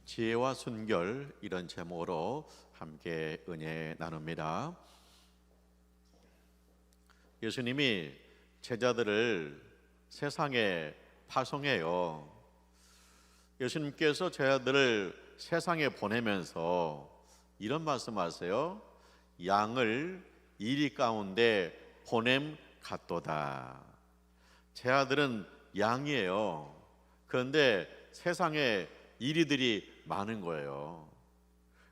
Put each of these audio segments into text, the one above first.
지혜와 순결, 이런 제목으로 함께 은혜 나눕니다. 예수님이 제자들을 세상에 파송해요. 예수님께서 제자들을 세상에 보내면서 이런 말씀하세요. 양을 이리 가운데 보냄 같도다. 제자들은 양이에요. 그런데 세상에 이리들이 많은 거예요.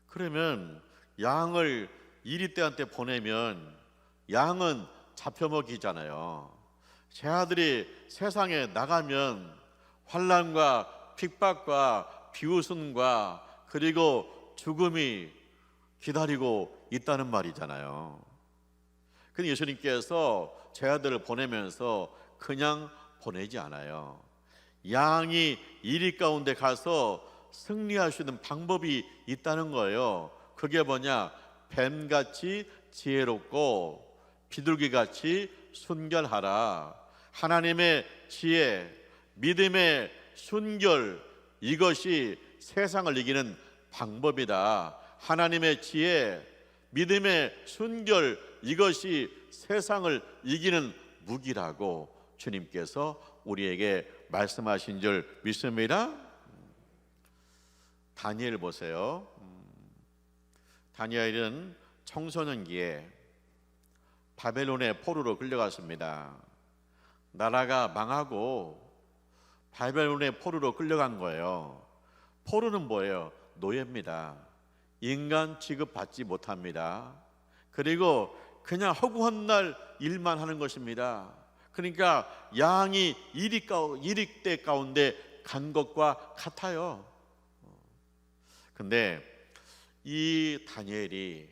그러면 양을 이리떼한테 보내면 양은 잡혀먹히잖아요. 제자들이 세상에 나가면 환난과 핍박과 비웃음과 그리고 죽음이 기다리고 있다는 말이잖아요. 근데 예수님께서 제자들을 보내면서 그냥 보내지 않아요. 양이 이리 가운데 가서 승리할 수 있는 방법이 있다는 거예요. 그게 뭐냐? 뱀같이 지혜롭고 비둘기같이 순결하라. 하나님의 지혜, 믿음의 순결, 이것이 세상을 이기는 방법이다. 하나님의 지혜, 믿음의 순결, 이것이 세상을 이기는 무기라고 주님께서 우리에게 말씀하신 줄 믿습니다. 다니엘 보세요. 다니엘은 청소년기에 바벨론의 포로로 끌려갔습니다. 나라가 망하고 바벨론의 포로로 끌려간 거예요. 포로는 뭐예요? 노예입니다. 인간 취급받지 못합니다. 그리고 그냥 허구한 날 일만 하는 것입니다. 그러니까 양이 이리떼 가운데 간 것과 같아요. 근데 이 다니엘이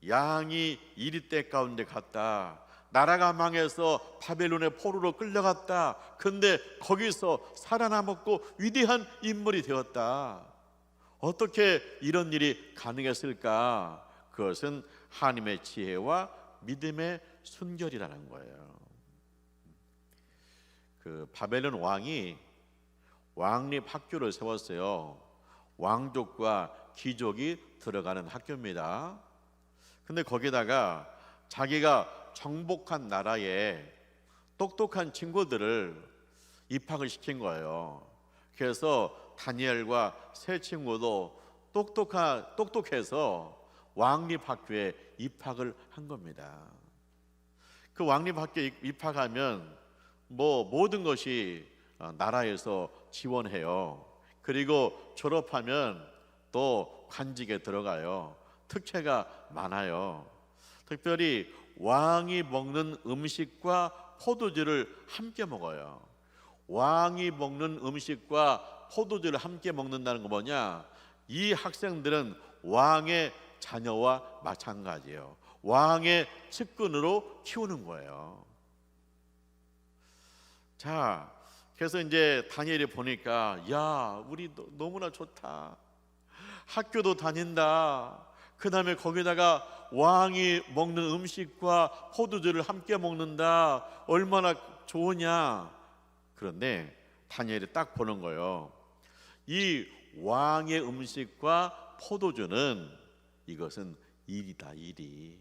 양이 이리떼 가운데 갔다, 나라가 망해서 바벨론의 포로로 끌려갔다, 근데 거기서 살아남았고 위대한 인물이 되었다. 어떻게 이런 일이 가능했을까? 그것은 하나님의 지혜와 믿음의 순결이라는 거예요. 그 바벨론 왕이 왕립 학교를 세웠어요. 왕족과 귀족이 들어가는 학교입니다. 근데 거기다가 자기가 정복한 나라에 똑똑한 친구들을 입학을 시킨 거예요. 그래서 다니엘과 세 친구도 똑똑해서 왕립 학교에 입학을 한 겁니다. 그 왕립 학교에 입학하면 모든 것이 나라에서 지원해요. 그리고 졸업하면 또 관직에 들어가요. 특혜가 많아요. 특별히 왕이 먹는 음식과 포도주를 함께 먹어요. 왕이 먹는 음식과 포도주를 함께 먹는다는 거 뭐냐? 이 학생들은 왕의 자녀와 마찬가지예요. 왕의 측근으로 키우는 거예요. 자, 그래서 이제 다니엘이 보니까, 야, 우리 너무나 좋다. 학교도 다닌다. 그 다음에 거기다가 왕이 먹는 음식과 포도주를 함께 먹는다. 얼마나 좋으냐. 그런데 다니엘이 딱 보는 거예요. 이 왕의 음식과 포도주는 이것은 이리다, 이리.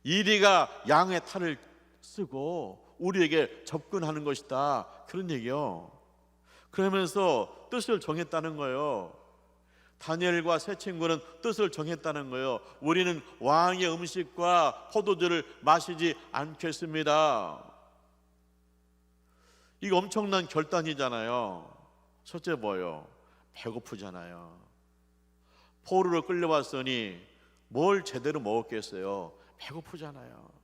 이리가 양의 탈을 쓰고 우리에게 접근하는 것이다, 그런 얘기요. 그러면서 뜻을 정했다는 거예요. 다니엘과 세 친구는 뜻을 정했다는 거예요. 우리는 왕의 음식과 포도주를 마시지 않겠습니다. 이거 엄청난 결단이잖아요. 첫째 뭐예요? 배고프잖아요. 포로로 끌려왔으니 뭘 제대로 먹었겠어요? 배고프잖아요.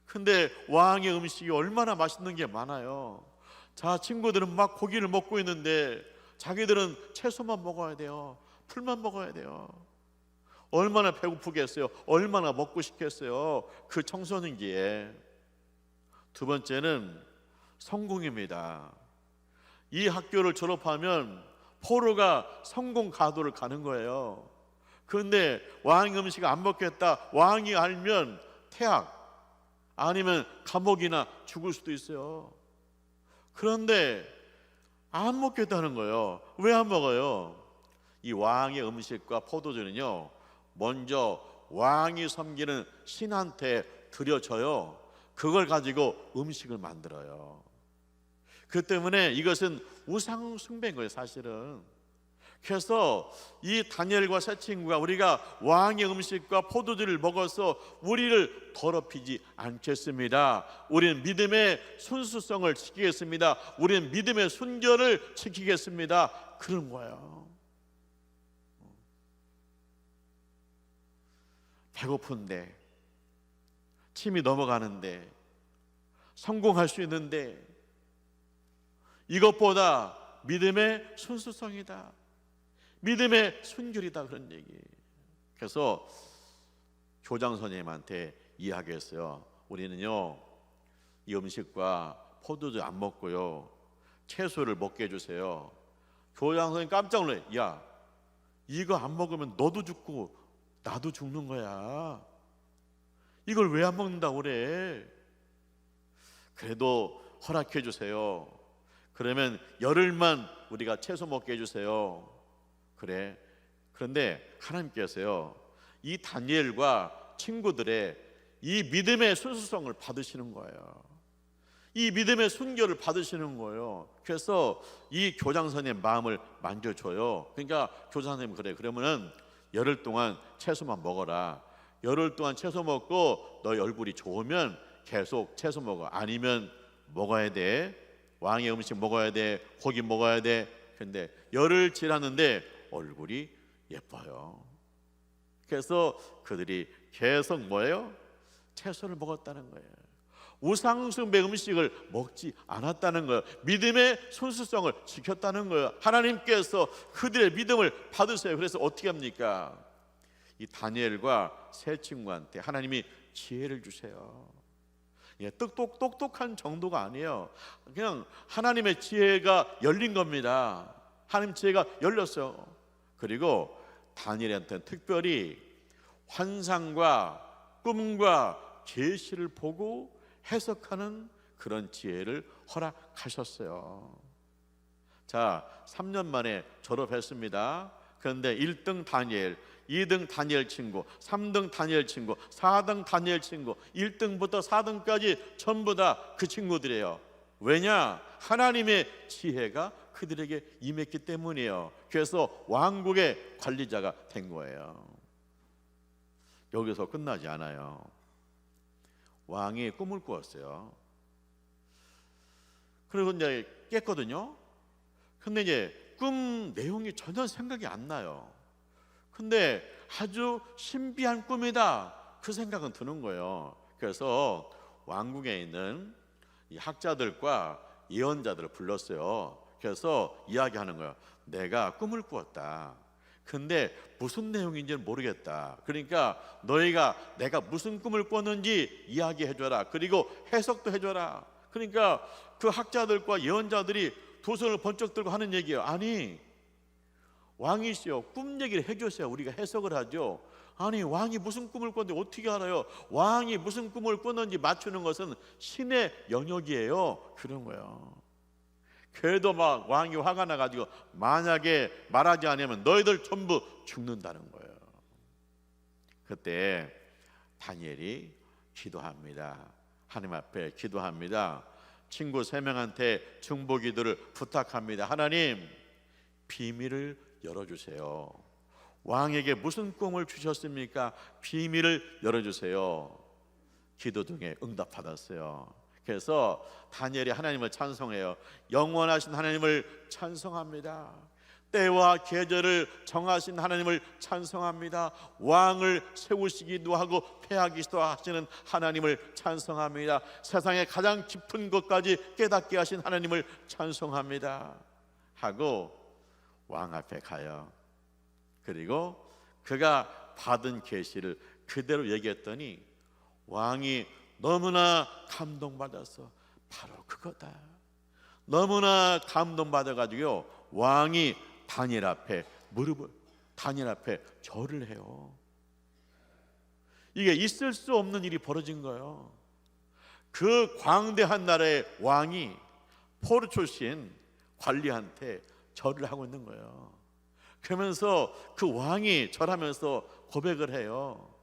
근데 왕의 음식이 얼마나 맛있는 게 많아요. 자, 친구들은 막 고기를 먹고 있는데 자기들은 채소만 먹어야 돼요. 풀만 먹어야 돼요. 얼마나 배고프겠어요? 얼마나 먹고 싶겠어요? 그 청소년기에. 두 번째는 성공입니다. 이 학교를 졸업하면 포로가 성공 가도를 가는 거예요. 그런데 왕의 음식을 안 먹겠다, 왕이 알면 퇴학, 아니면 감옥이나 죽을 수도 있어요. 그런데 안 먹겠다는 거예요. 왜 안 먹어요? 이 왕의 음식과 포도주는요, 먼저 왕이 섬기는 신한테 드려져요. 그걸 가지고 음식을 만들어요. 그 때문에 이것은 우상 숭배인 거예요, 사실은. 그래서 이 다니엘과 세 친구가 우리가 왕의 음식과 포도주를 먹어서 우리를 더럽히지 않겠습니다. 우리는 믿음의 순수성을 지키겠습니다. 우리는 믿음의 순결을 지키겠습니다. 그런 거예요. 배고픈데, 침이 넘어가는데, 성공할 수 있는데, 이것보다 믿음의 순수성이다, 믿음의 순결이다, 그런 얘기. 그래서 교장 선생님한테 이야기했어요. 우리는요, 이 음식과 포도주 안 먹고요, 채소를 먹게 해주세요. 교장 선생님 깜짝 놀래. 야, 이거 안 먹으면 너도 죽고 나도 죽는 거야. 이걸 왜 안 먹는다고 그래? 그래도 허락해 주세요. 그러면 열흘만 우리가 채소 먹게 해주세요. 그래. 그런데 하나님께서요, 이 다니엘과 친구들의 이 믿음의 순수성을 받으시는 거예요. 이 믿음의 순결을 받으시는 거예요. 그래서 이 교장 선생님 마음을 만져줘요. 그러니까 교장 선생님, 그래, 그러면은 열흘 동안 채소만 먹어라. 열흘 동안 채소 먹고 너희 얼굴이 좋으면 계속 채소 먹어. 아니면 먹어야 돼. 왕의 음식 먹어야 돼. 고기 먹어야 돼. 근데 열흘 지났는데 얼굴이 예뻐요. 그래서 그들이 계속 뭐예요? 채소를 먹었다는 거예요. 우상숭배 음식을 먹지 않았다는 거예요. 믿음의 순수성을 지켰다는 거예요. 하나님께서 그들의 믿음을 받으세요. 그래서 어떻게 합니까? 이 다니엘과 세 친구한테 하나님이 지혜를 주세요. 예, 똑똑한 정도가 아니에요. 그냥 하나님의 지혜가 열린 겁니다. 하나님 지혜가 열렸어요. 그리고 다니엘한테는 특별히 환상과 꿈과 계시를 보고 해석하는 그런 지혜를 허락하셨어요. 자, 3년 만에 졸업했습니다. 그런데 1등 다니엘, 2등 다니엘 친구, 3등 다니엘 친구, 4등 다니엘 친구, 1등부터 4등까지 전부 다 그 친구들이에요. 왜냐? 하나님의 지혜가 그들에게 임했기 때문이에요. 그래서 왕국의 관리자가 된 거예요. 여기서 끝나지 않아요. 왕이 꿈을 꾸었어요. 그리고 이제 깼거든요. 근데 이제 꿈 내용이 전혀 생각이 안 나요. 근데 아주 신비한 꿈이다, 그 생각은 드는 거예요. 그래서 왕국에 있는 이 학자들과 예언자들을 불렀어요. 그래서 이야기하는 거예요. 내가 꿈을 꾸었다. 근데 무슨 내용인지는 모르겠다. 그러니까 너희가 내가 무슨 꿈을 꿨는지 이야기해줘라. 그리고 해석도 해줘라. 그러니까 그 학자들과 예언자들이 두 손을 번쩍 들고 하는 얘기예요. 아니, 왕이시여, 꿈 얘기를 해주세요. 우리가 해석을 하죠. 아니, 왕이 무슨 꿈을 꿨는지 어떻게 알아요? 왕이 무슨 꿈을 꿨는지 맞추는 것은 신의 영역이에요. 그런 거예요. 그래도 막 왕이 화가 나가지고 만약에 말하지 않으면 너희들 전부 죽는다는 거예요. 그때 다니엘이 기도합니다. 하나님 앞에 기도합니다. 친구 3명한테 중보 기도를 부탁합니다. 하나님, 비밀을 열어주세요. 왕에게 무슨 꿈을 주셨습니까? 비밀을 열어주세요. 기도 중에 응답받았어요. 그래서 다니엘이 하나님을 찬송해요. 영원하신 하나님을 찬송합니다. 때와 계절을 정하신 하나님을 찬송합니다. 왕을 세우시기도 하고 패하기도 하시는 하나님을 찬송합니다. 세상의 가장 깊은 것까지 깨닫게 하신 하나님을 찬송합니다 하고 왕 앞에 가요. 그리고 그가 받은 계시를 그대로 얘기했더니 왕이 너무나 감동받아서 바로 그거다. 너무나 감동받아가지고요, 왕이 다니엘 앞에 다니엘 앞에 절을 해요. 이게 있을 수 없는 일이 벌어진 거예요. 그 광대한 나라의 왕이 포르 출신 관리한테 절을 하고 있는 거예요. 그러면서 그 왕이 절하면서 고백을 해요.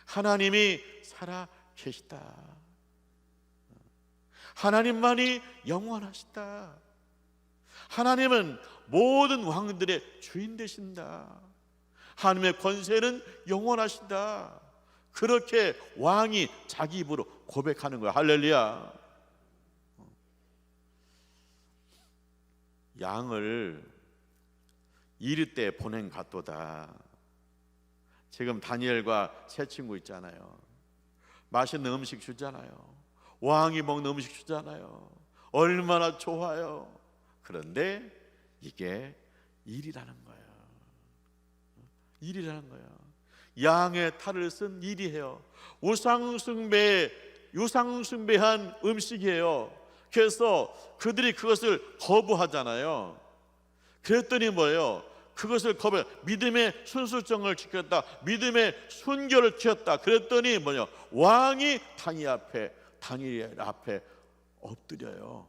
하나님이 살아 계시다. 하나님만이 영원하시다. 하나님은 모든 왕들의 주인 되신다. 하나님의 권세는 영원하시다. 그렇게 왕이 자기 입으로 고백하는 거야. 할렐루야. 양을 이리 때 보낸 같도다. 지금 다니엘과 세 친구 있잖아요. 맛있는 음식 주잖아요. 왕이 먹는 음식 주잖아요. 얼마나 좋아요. 그런데 이게 일이라는 거예요. 일이라는 거예요. 양의 탈을 쓴 일이에요. 우상숭배한 음식이에요. 그래서 그들이 그것을 거부하잖아요. 그랬더니 뭐예요? 그것을 거부해. 믿음의 순수성을 지켰다. 믿음의 순결을 지켰다. 그랬더니 뭐냐? 왕이 다니엘 앞에 엎드려요.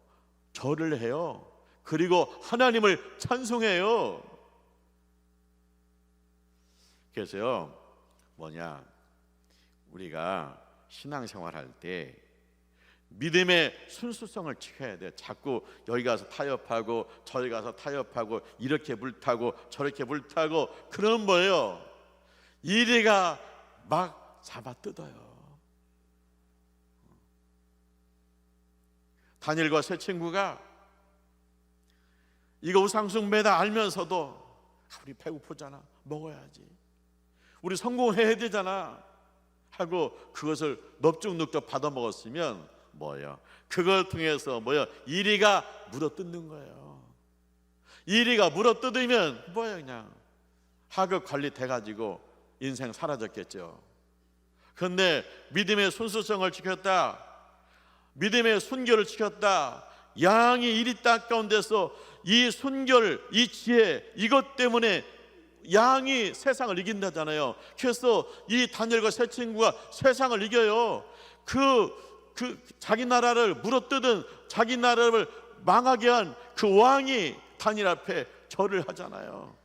절을 해요. 그리고 하나님을 찬송해요. 그래서요, 우리가 신앙생활할 때 믿음의 순수성을 지켜야 돼. 자꾸 여기 가서 타협하고 저기 가서 타협하고 이렇게 불타고 저렇게 불타고 그런 뭐예요? 이리가 막 잡아뜯어요. 다니엘과 세 친구가 이거 우상숭배다 알면서도 우리 배고프잖아, 먹어야지. 우리 성공해야 되잖아 하고 그것을 넙죽넙죽 받아 먹었으면 뭐예요? 그걸 통해서 뭐예요? 이리가 물어뜯는 거예요. 이리가 물어뜯으면 뭐예요? 그냥 하급 관리 돼가지고 인생 사라졌겠죠. 그런데 믿음의 순수성을 지켰다, 믿음의 순결을 지켰다, 양이 이리 닦아온 데서 이 순결, 이 지혜, 이것 때문에 양이 세상을 이긴다잖아요. 그래서 이 다니엘과 세 친구가 세상을 이겨요. 자기 나라를 물어뜯은, 자기 나라를 망하게 한 그 왕이 다니엘 앞에 절을 하잖아요.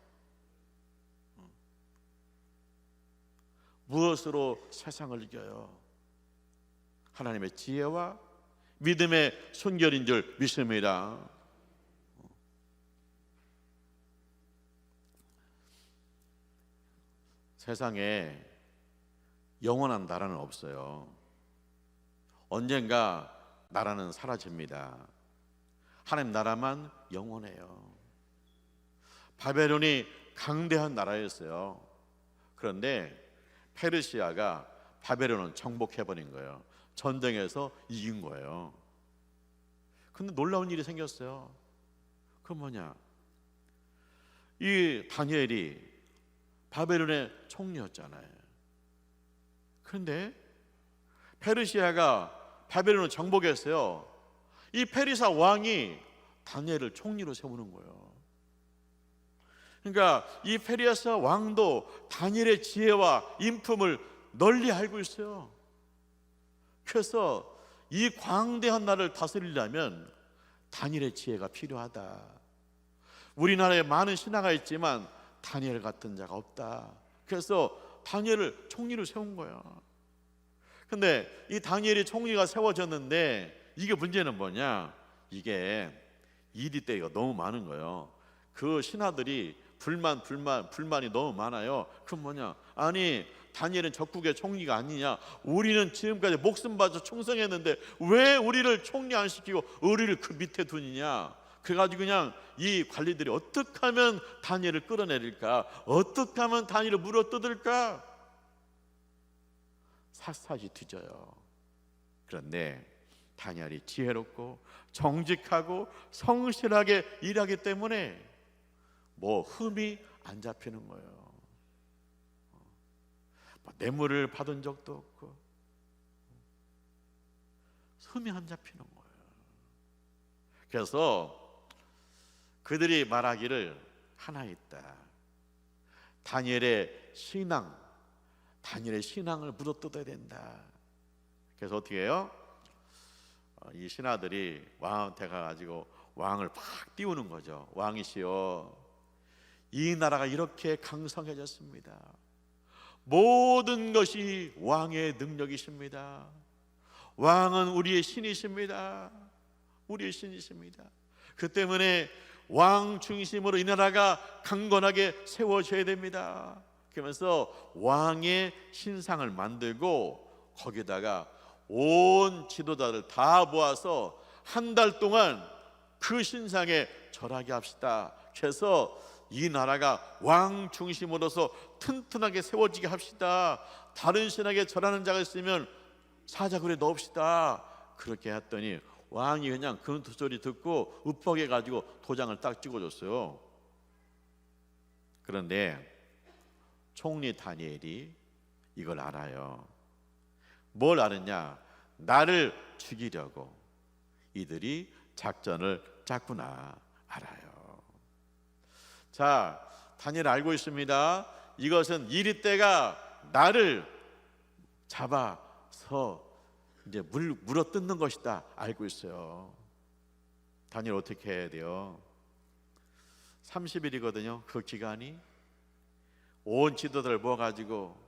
무엇으로 세상을 이겨요? 하나님의 지혜와 믿음의 순결인 줄 믿습니다. 세상에 영원한 나라는 없어요. 언젠가 나라는 사라집니다. 하나님 나라만 영원해요. 바벨론이 강대한 나라였어요. 그런데 페르시아가 바벨론을 정복해버린 거예요. 전쟁에서 이긴 거예요. 근데 놀라운 일이 생겼어요. 그건 뭐냐? 이 다니엘이 바벨론의 총리였잖아요. 그런데 페르시아가 바벨론을 정복했어요. 이 페르시아 왕이 다니엘을 총리로 세우는 거예요. 그러니까 이 페르시아 왕도 다니엘의 지혜와 인품을 널리 알고 있어요. 그래서 이 광대한 나라를 다스리려면 다니엘의 지혜가 필요하다. 우리나라에 많은 신하가 있지만 다니엘 같은 자가 없다. 그래서 다니엘을 총리로 세운 거예요. 근데 이 다니엘이 총리가 세워졌는데 이게 문제는 뭐냐? 이게 이리 때가 너무 많은 거예요. 그 신하들이 불만이 너무 많아요. 그럼 뭐냐? 아니 다니엘은 적국의 총리가 아니냐? 우리는 지금까지 목숨 바쳐 충성했는데 왜 우리를 총리 안 시키고 우리를 그 밑에 두느냐? 그래가지고 그냥 이 관리들이 어떻게 하면 다니엘을 끌어내릴까? 어떻게 하면 다니엘을 물어뜯을까? 샅샅이 뒤져요. 그런데 다니엘이 지혜롭고 정직하고 성실하게 일하기 때문에 뭐 흠이 안 잡히는 거예요. 뇌물을 받은 적도 없고 흠이 안 잡히는 거예요. 그래서 그들이 말하기를 하나 있다. 다니엘의 신앙을 물어뜯어야 된다. 그래서 어떻게 해요? 이 신하들이 왕한테 가가지고 왕을 팍 띄우는 거죠. 왕이시여, 이 나라가 이렇게 강성해졌습니다. 모든 것이 왕의 능력이십니다. 왕은 우리의 신이십니다. 우리의 신이십니다. 그 때문에 왕 중심으로 이 나라가 강건하게 세워져야 됩니다. 그러면서 왕의 신상을 만들고 거기다가 온 지도자를 다 모아서 한 달 동안 그 신상에 절하게 합시다. 그래서 이 나라가 왕 중심으로서 튼튼하게 세워지게 합시다. 다른 신에게 절하는 자가 있으면 사자굴에 넣읍시다. 그렇게 했더니 왕이 그냥 그 소리 듣고 읍박해가지고 도장을 딱 찍어줬어요. 그런데 총리 다니엘이 이걸 알아요. 뭘 알았냐? 나를 죽이려고 이들이 작전을 짰구나 알아요. 자, 다니엘 알고 있습니다. 이것은 이리 때가 나를 잡아서 이제 물어 뜯는 것이다 알고 있어요. 다니엘 어떻게 해야 돼요? 30일이거든요. 그 기간이 온 지도자를 모아가지고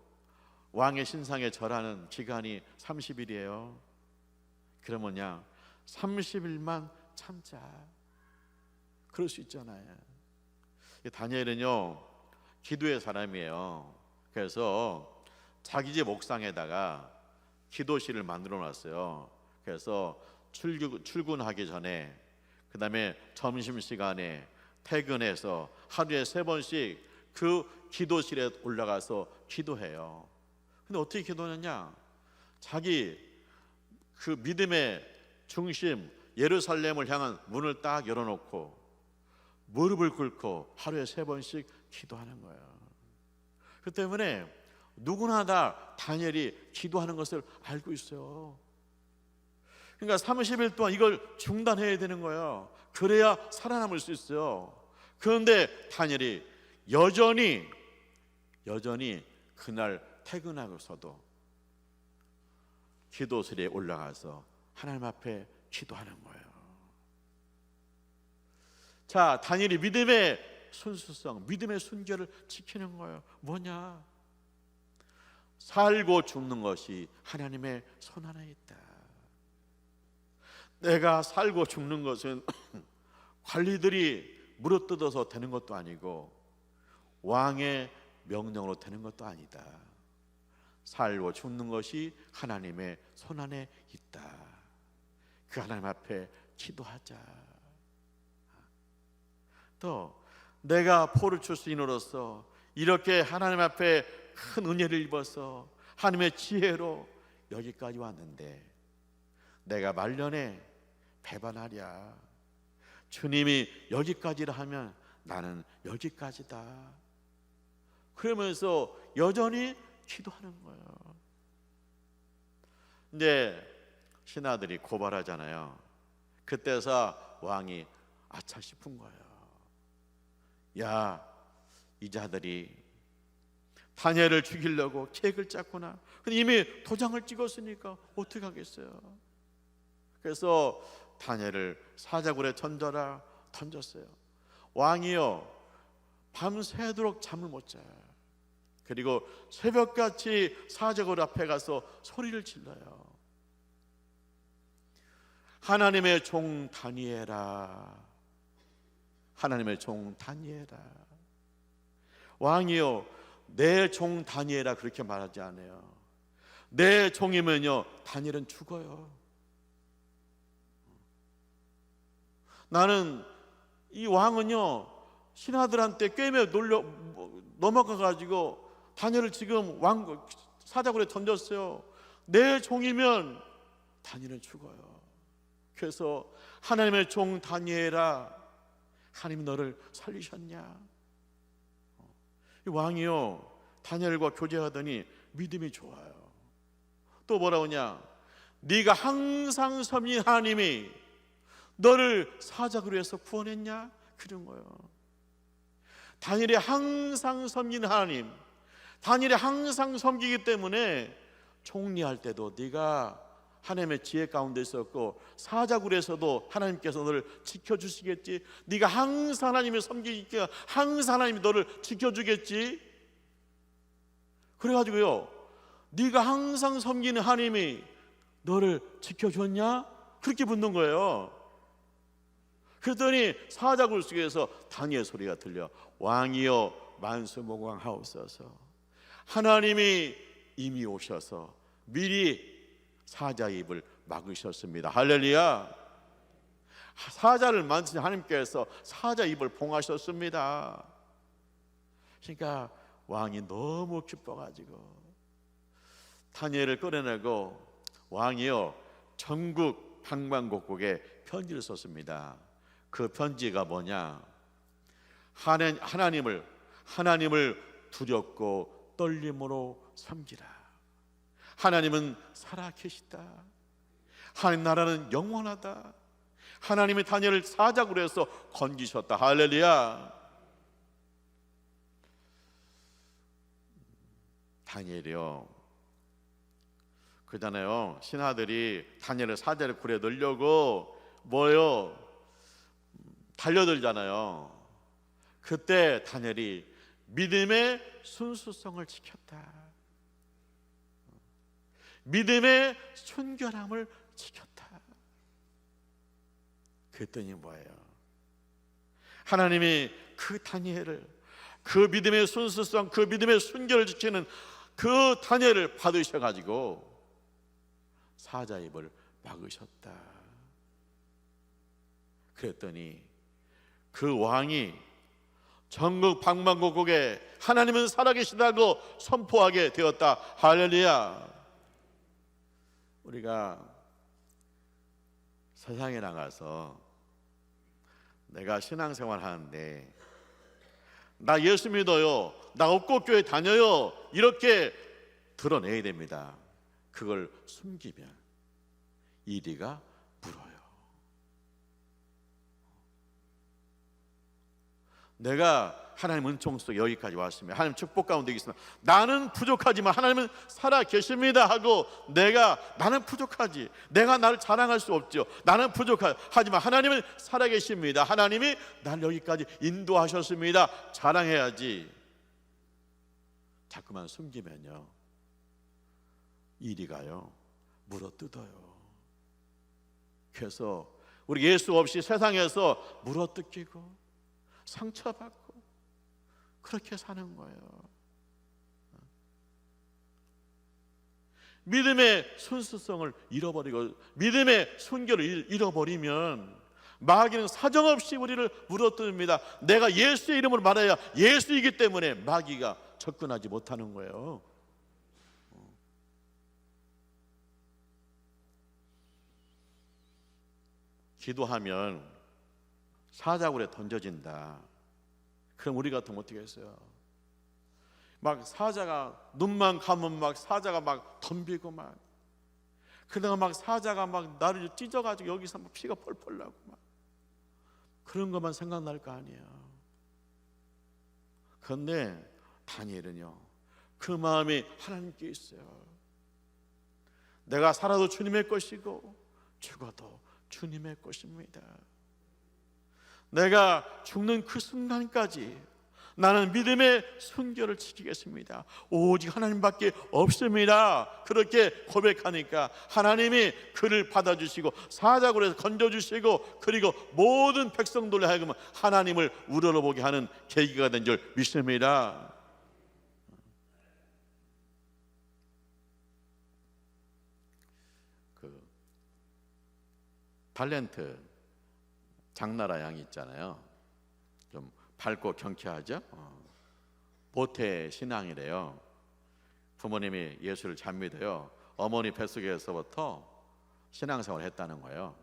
왕의 신상에 절하는 기간이 30일이에요. 그러면야 30일만 참자. 그럴 수 있잖아요. 다니엘은요 기도의 사람이에요. 그래서 자기 집 옥상에다가 기도실을 만들어 놨어요. 그래서 출근하기 전에, 그 다음에 점심시간에, 퇴근해서 하루에 3번씩 그 기도실에 올라가서 기도해요. 근데 어떻게 기도하느냐? 자기 그 믿음의 중심 예루살렘을 향한 문을 딱 열어놓고 무릎을 꿇고 하루에 3번씩 기도하는 거예요. 그 때문에 누구나 다 다니엘이 기도하는 것을 알고 있어요. 그러니까 30일 동안 이걸 중단해야 되는 거예요. 그래야 살아남을 수 있어요. 그런데 다니엘이 여전히 그날 퇴근하고서도 기도실에 올라가서 하나님 앞에 기도하는 거예요. 자, 다니엘이 믿음의 순수성, 믿음의 순결을 지키는 거예요. 뭐냐? 살고 죽는 것이 하나님의 손 안에 있다. 내가 살고 죽는 것은 관리들이 물어뜯어서 되는 것도 아니고 왕의 명령으로 되는 것도 아니다. 살고 죽는 것이 하나님의 손 안에 있다. 그 하나님 앞에 기도하자. 또 내가 포를 출신으로서 이렇게 하나님 앞에 큰 은혜를 입어서 하나님의 지혜로 여기까지 왔는데 내가 말년에 배반하랴. 주님이 여기까지라 하면 나는 여기까지다. 그러면서 여전히 기도하는 거예요. 근데 신하들이 고발하잖아요. 그때서 왕이 아차 싶은 거예요. 야, 이 자들이 다니엘을 죽이려고 계획을 짰구나. 근데 이미 도장을 찍었으니까 어떻게 하겠어요? 그래서 다니엘을 사자굴에 던졌어요. 왕이요 밤새도록 잠을 못 자요. 그리고 새벽같이 사자굴 앞에 가서 소리를 질러요. 하나님의 종 다니엘아, 하나님의 종 다니엘아. 왕이요 내 종 다니엘아 그렇게 말하지 않아요. 내 종이면요 다니엘은 죽어요. 나는 이 왕은요 신하들한테 꿰매 넘어가 가지고 다니엘을 지금 왕 사자굴에 던졌어요. 내 종이면 다니엘은 죽어요. 그래서 하나님의 종 다니엘아, 하나님이 너를 살리셨냐? 왕이요 다니엘과 교제하더니 믿음이 좋아요. 또 뭐라고 하냐? 네가 항상 섬긴 하나님이 너를 사자굴에서 구원했냐? 그런 거예요. 다니엘이 항상 섬긴 하나님, 다니엘이 항상 섬기기 때문에 총리할 때도 네가 하나님의 지혜 가운데 있었고 사자굴에서도 하나님께서 너를 지켜주시겠지. 네가 항상 하나님을 섬기니까 항상 하나님이 너를 지켜주겠지. 그래가지고요, 네가 항상 섬기는 하나님이 너를 지켜줬냐? 그렇게 묻는 거예요. 그랬더니 사자굴 속에서 다니엘 소리가 들려. 왕이여 만수무강하옵소서. 하나님이 이미 오셔서 미리 사자의 입을 막으셨습니다. 할렐루야. 사자를 만드신 하나님께서 사자의 입을 봉하셨습니다. 그러니까 왕이 너무 기뻐가지고 다니엘을 끌어내고 왕이요 전국 방방곡곡에 편지를 썼습니다. 그 편지가 뭐냐? 하나님을 두렵고 떨림으로 섬기라. 하나님은 살아계시다. 하나님 나라는 영원하다. 하나님이 다니엘을 사자굴에서 건지셨다. 할렐루야. 다니엘이요, 그러잖아요, 신하들이 다니엘을 사자굴에 넣으려고 뭐요? 달려들잖아요. 그때 다니엘이 믿음의 순수성을 지켰다. 믿음의 순결함을 지켰다. 그랬더니 뭐예요? 하나님이 그 다니엘을, 그 믿음의 순수성, 그 믿음의 순결을 지키는 그 다니엘을 받으셔가지고 사자의 입을 막으셨다. 그랬더니 그 왕이 전국 방방곡곡에 하나님은 살아계시다고 선포하게 되었다. 할렐루야. 우리가 세상에 나가서 내가 신앙생활 하는데 나 예수 믿어요, 나 옥곡교회 다녀요, 이렇게 드러내야 됩니다. 그걸 숨기면 이리가 물어요. 내가 하나님 은총 속에 여기까지 왔으면, 하나님 축복 가운데 있으면 나는 부족하지만 하나님은 살아 계십니다 하고, 나는 부족하지, 내가 나를 자랑할 수 없죠, 나는 부족하지만 하나님은 살아 계십니다, 하나님이 나를 여기까지 인도하셨습니다, 자랑해야지. 자꾸만 숨기면요 이리가요 물어뜯어요. 그래서 우리 예수 없이 세상에서 물어뜯기고 상처받고 그렇게 사는 거예요. 믿음의 순수성을 잃어버리고 믿음의 순결을 잃어버리면 마귀는 사정없이 우리를 물어뜯습니다. 내가 예수의 이름으로 말해야 예수이기 때문에 마귀가 접근하지 못하는 거예요. 기도하면 사자굴에 던져진다. 그럼 우리 같으면 어떻게 했어요? 막 사자가 눈만 감으면 막 사자가 막 덤비고 막, 그러다가 막 사자가 막 나를 찢어가지고 여기서 막 피가 펄펄 나고 막 그런 것만 생각날 거 아니에요. 그런데 다니엘은요 그 마음이 하나님께 있어요. 내가 살아도 주님의 것이고 죽어도 주님의 것입니다. 내가 죽는 그 순간까지 나는 믿음의 순결을 지키겠습니다. 오직 하나님밖에 없습니다. 그렇게 고백하니까 하나님이 그를 받아주시고 사자굴에서 건져주시고, 그리고 모든 백성들로 하여금 하나님을 우러러보게 하는 계기가 된 줄 믿습니다. 그 달란트 장나라 양이 있잖아요. 좀 밝고 경쾌하죠. 모태 신앙이래요. 부모님이 예수를 잘 믿어요. 어머니 뱃속에서부터 신앙생활을 했다는 거예요.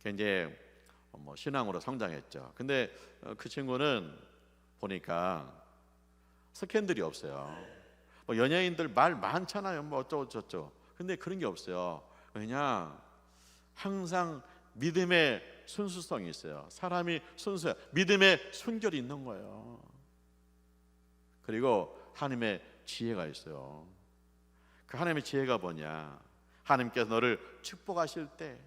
이제 신앙으로 성장했죠. 근데 그 친구는 보니까 스캔들이 없어요. 연예인들 말 많잖아요. 어쩌고 저쩌고. 근데 그런 게 없어요. 그냥 항상 믿음의 순수성이 있어요. 사람이 순수해요. 믿음의 순결이 있는 거예요. 그리고 하나님의 지혜가 있어요. 그 하나님의 지혜가 뭐냐? 하나님께서 너를 축복하실 때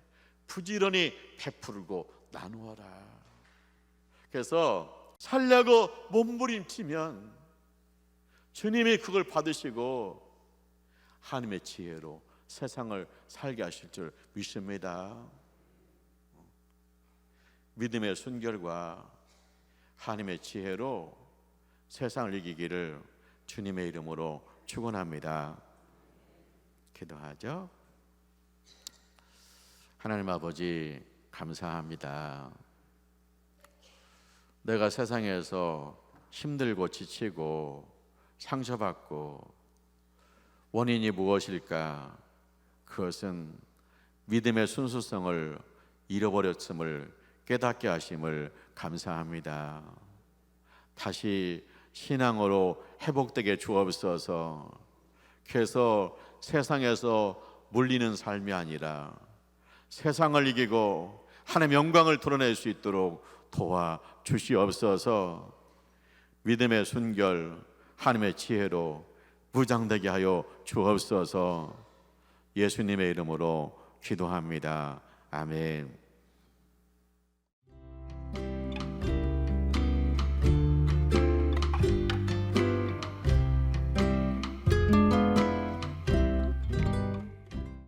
부지런히 베풀고 나누어라. 그래서 살려고 몸부림치면 주님이 그걸 받으시고 하나님의 지혜로 세상을 살게 하실 줄 믿습니다. 믿음의 순결과 하나님의 지혜로 세상을 이기기를 주님의 이름으로 축원합니다. 기도하죠. 하나님 아버지, 감사합니다. 내가 세상에서 힘들고 지치고 상처받고 원인이 무엇일까? 그것은 믿음의 순수성을 잃어버렸음을 깨닫게 하심을 감사합니다. 다시 신앙으로 회복되게 주옵소서. 그래서 세상에서 물리는 삶이 아니라 세상을 이기고 하나님의 영광을 드러낼 수 있도록 도와 주시옵소서. 믿음의 순결, 하나님의 지혜로 무장되게 하여 주옵소서. 예수님의 이름으로 기도합니다. 아멘.